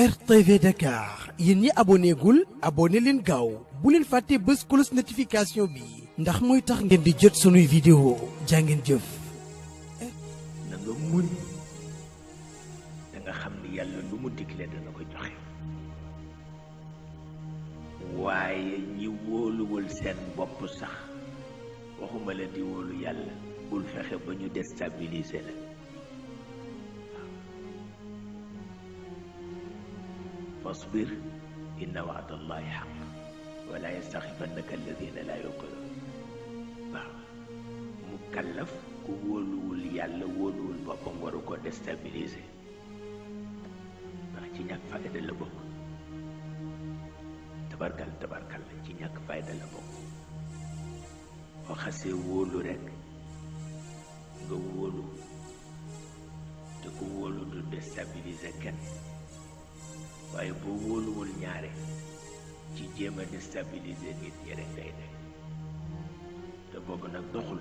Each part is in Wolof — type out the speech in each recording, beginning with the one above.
RTV Dakar yéen ñi abonné gul abonné leen gaaw bu leen fàtte bës cloche notification bi ndax mooy tax ngeen di jot sunuy vidéo jàngeen jëf. na nga muñ da nga xam ni yàlla lu mu digle dana ko joxe waaye ñi wóoluwul seen bopp sax waxuma la di wóolu yàlla bul fexe ba ñu déstabiliser la. fasbir inna wa'da allahi haqq wala yastaxifannaka alladina la yuqinun. waaw mu kallaf ku wóoluwul yàlla wóoluwul boppam waru ko déstabiliser ndax ci ñàkk fayda la bokk. tabarkal la ci ñàkk fayda la bokk. boo xasee wóolu rekk nga wóolu te ku wóolu du déstabiliser kenn waaye boo wóoluwul ñaare ci jéem a déstabiliser nit ñi rek ngay ne te boobu nag doxul.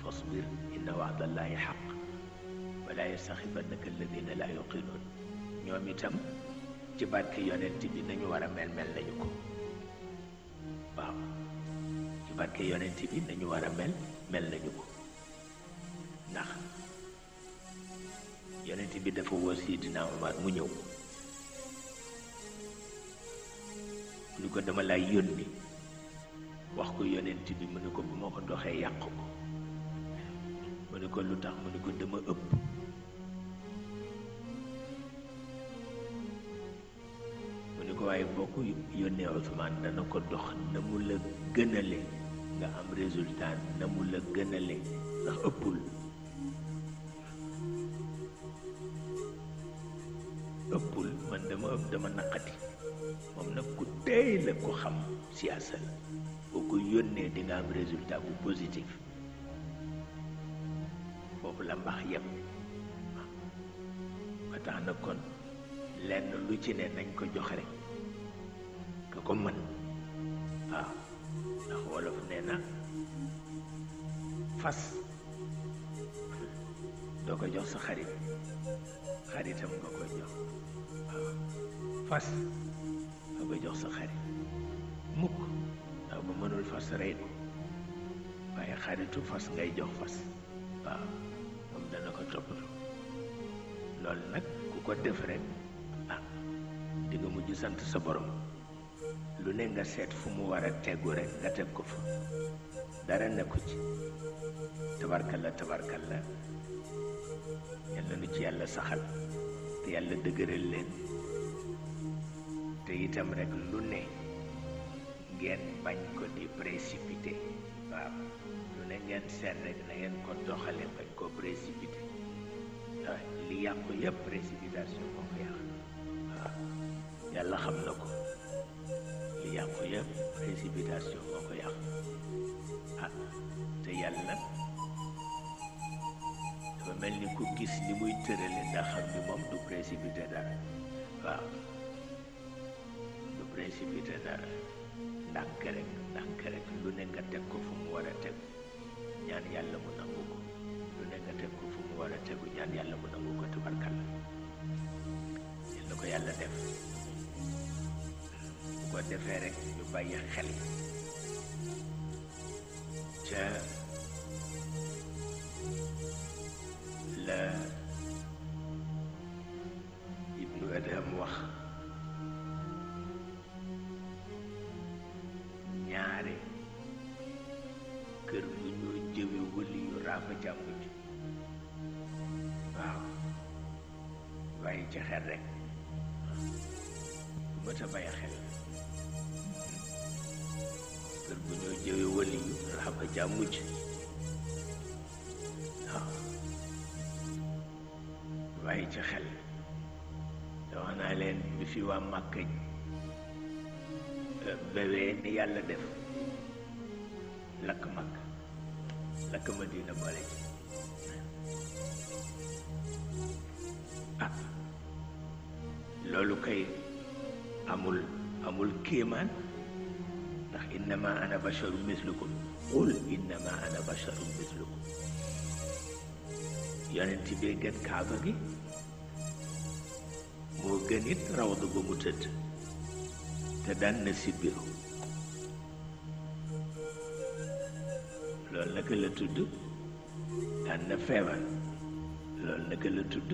fasbir inna wa'dallahi haqq wala yastaxifannaka alladina la yuqinuun. ñoom itam ci barke yonent bi nañu war a mel nañu ko. waaw ci barke yonent bi nañu war a mel nañu ko ndax yonent bi dafa woo Sidina Omar mu ñëw lu ko dama lay yónni wax ko yonent bi mu ne ko bu ma ko doxee yàq ko mu ne ko lu tax mu ne ko dama ëpp. mu ne ko waaye boo ko yónnee Ousmane dana ko dox na mu la gënale nga am résultat na mu la gënale ndax ëppul. man dama naqati moom nag ku tey la ko xam siyaasa la boo ko yónnee di nga am résultat bu positif foofu la mbax yem. ba tax na kon lenn lu ci ne nañ ko jox rek ka ko mën. waaw ndax wolof nee na fas doo ko jox sa xaritam nga koy jox. waaw fas nga koy jox sa xarit mukk ndax ba mënul fas rey ko waaye xaritu fas ngay jox fas. waaw moom dana ko toppatoo. loolu nag ku ko def rek di nga mujj sant sa borom. lu ne nga seet fu mu war a tegu rek nga teg ko fa dara nekku ci. tabarkalla yàlla nu ci yàlla saxal te yàlla dëgëral leen te itam rek lu ne ngeen bañ ko di précipité. waaw lu ne ngeen seet rek na ngeen ko doxale bañ ko précipité. waaw li yàqu yëpp précipitation moo ko yàq. waaw yàlla xam na ko li yàqu yëpp précipitation moo ko yàq. te yàlla dafa mel ni ku gis ni muy tërale ndax xam ni moom du précipité dara. waaw du précipité dara ndànk rek lu ne nga teg ko fu mu war a teg ñaan yàlla mu nangu ko. lu ne nga teg ko fu mu war a tegu ñaan yàlla mu nangu ko. tabarkalla yal na ko yàlla def. bu ko defee rek ñu bàyyi xel ca la Ibnu Adham wax ñaare kër gu ñoo jëwe wëli yu raafa jàmm ji. waaw bàyyi ci xel rek bu ma ta bàyyi xel kër gu ñoo jëwe wëli yu raafa jàmm ji. waaw bàyyi ci xel te wax naa leen bi fi waa Màkka bewee ni yàlla def lakk Makka lakk Madina boole ci. loolu kay amul kéemaan ndax innama ana basharu mislukum qul innama ana basharu mislukum. yonent bi gën kaaba gi moo gën it rawdu ba mu tëdd te daan na sibbiru loolu naka la tudd daan na feebar loolu naka la tudd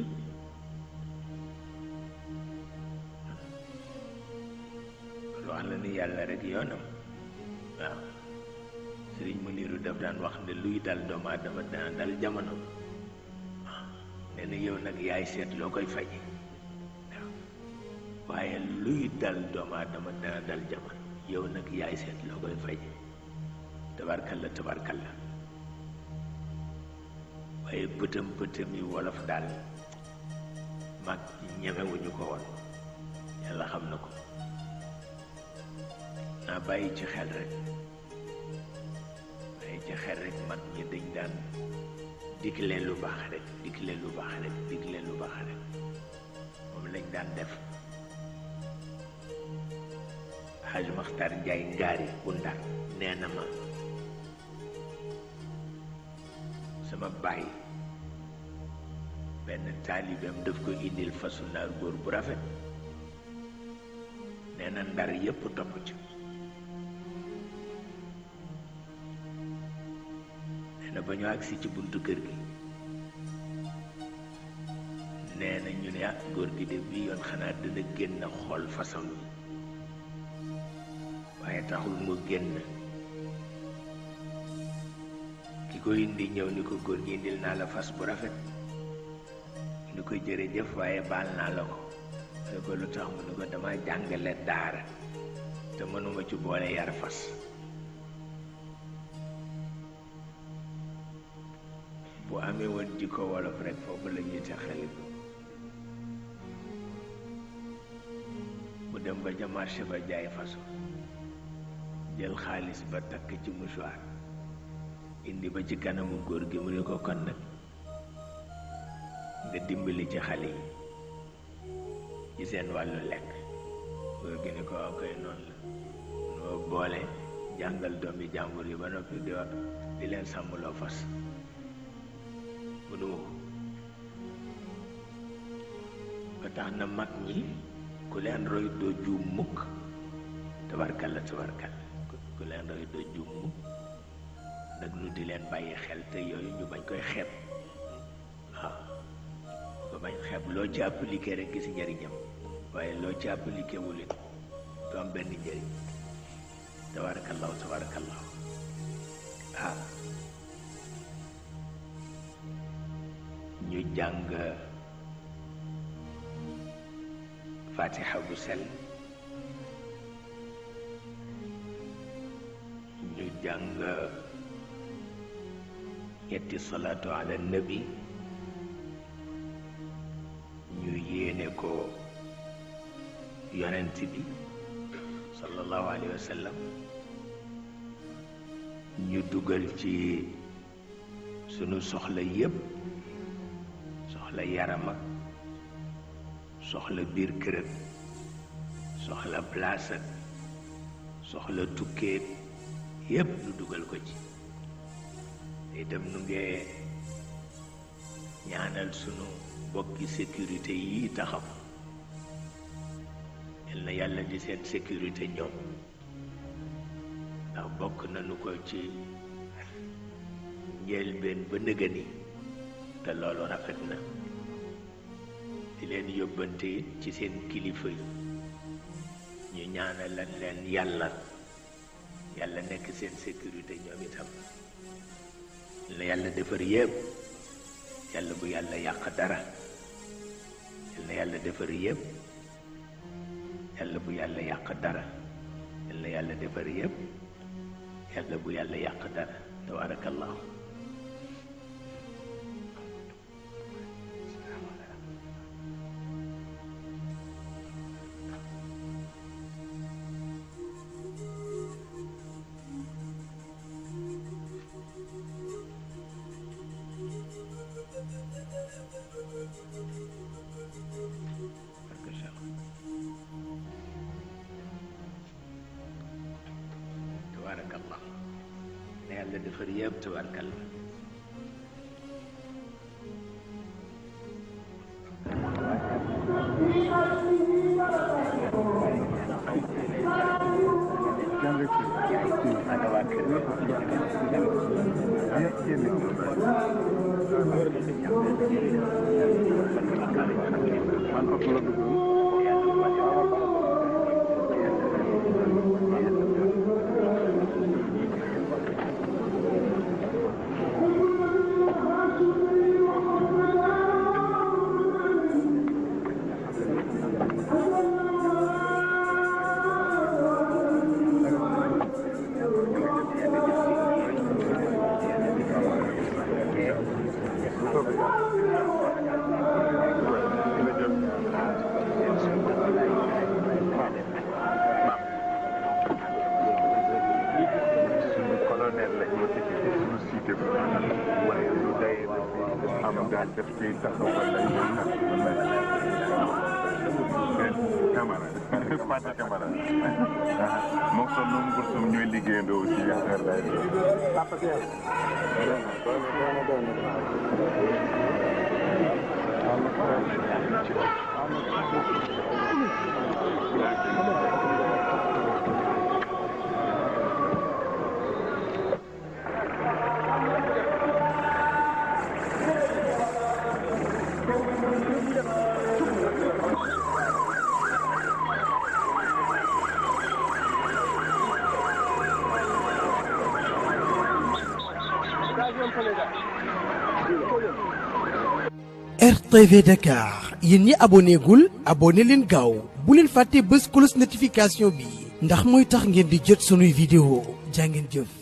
wax la ni yàlla rek yoonam waaw sëriñ mu niiru daf daan wax ne luy dal doomu aadama dana dal jamono waaw nee na yow nag yaay seet loo koy faje waaw waaye luy dal doomu aadama dana dal jamono yow nag yaay seet loo koy faje tabarkalla tabarkalla waaye pëtëm yi wolof daal mag ñemewuñu ko woon yàlla xam na ko naa bàyyi ci xel rek mag ñi dañ daan digle lu baax rek moom lañ daan def Haj Maxtar Njaay ngaari bu Ndar nee na ma sama baay benn taalibeem daf ko indil fasu naar góor bu rafet nee na Ndar yépp topp ci nee na ba ñu agsi ci buntu kër gi nee na ñu ne góor gi de bii yoon xanaa dana génn xool façon bi waaye taxul mu génn ki ko indi ñëw ni ko góor gi indil naa la fas bu rafet ni ko jërëjëf waaye baal naa la ko ne ko lu tax mu ni ko dama jàngale daara te mënuma ci boole yar fas bu amee woon jikko wolof rek foofu la ñuy taxali ko mu dem ba ca marché ba jaay fasu jël xaalis ba takk ci mouchoir indi ba ci kanamu góor gi mu ne ko kon nag nga dimbali ci xale yi ci seen wàllu lekk góor gi ni ko koy noonu la noo boole jàngal doomi jàmbur yi ba noppi di leen sàmmloo fas mënuma ko ba tax na mag ñi ku leen roy doo juum mukk tabarkalla ku leen roy doo juum mukk nag nu di leen bàyyi xel te yooyu ñu bañ koy xeeb waaw ba bañ xeeb loo ci appliqué rek gis njëriñam waaye loo ci appliqué wul it du am benn njëriñ tabarakallahu ñu jàng fatiha bu sell ñu jàng ñetti salaatu ala nabi ñu yéene ko yonent bi sallallahu alayhi wa sallam ñu dugal ci sunu soxla yépp soxla yaram ak soxla biir kër ak soxla place ak soxla tukkee yépp ñu dugal ko ci itam nu ngee ñaanal sunu bokki sécurité yi taxaw yal na yàlla di seen sécurité ñoom ndax bokk nañu ko ci njëlbeen ba nëgëni te loolu rafet na di leen yóbbante it ci seen kilifa yi ñu ñaanal leen yàlla nekk seen sécurité ñoom itam la yàlla defar yépp yàlla bu yàlla yàq dara yal na yàlla defar yépp yàlla bu yàlla yàq dara yal na yàlla defar yépp yàlla bu yàlla yàq dara tabarakallahu tabarakallah na yàlla defar yëpp tabarakallah moom sax noonu Boursoum ñooy liggéeyandoo aussi yaakaar naa RTV Dakar yéen ñi abonné gul abonné leen gaaw bu leen fàtte bës cloche notification bi ndax mooy tax ngeen di jot sunuy vidéo jaa ngeen jëf.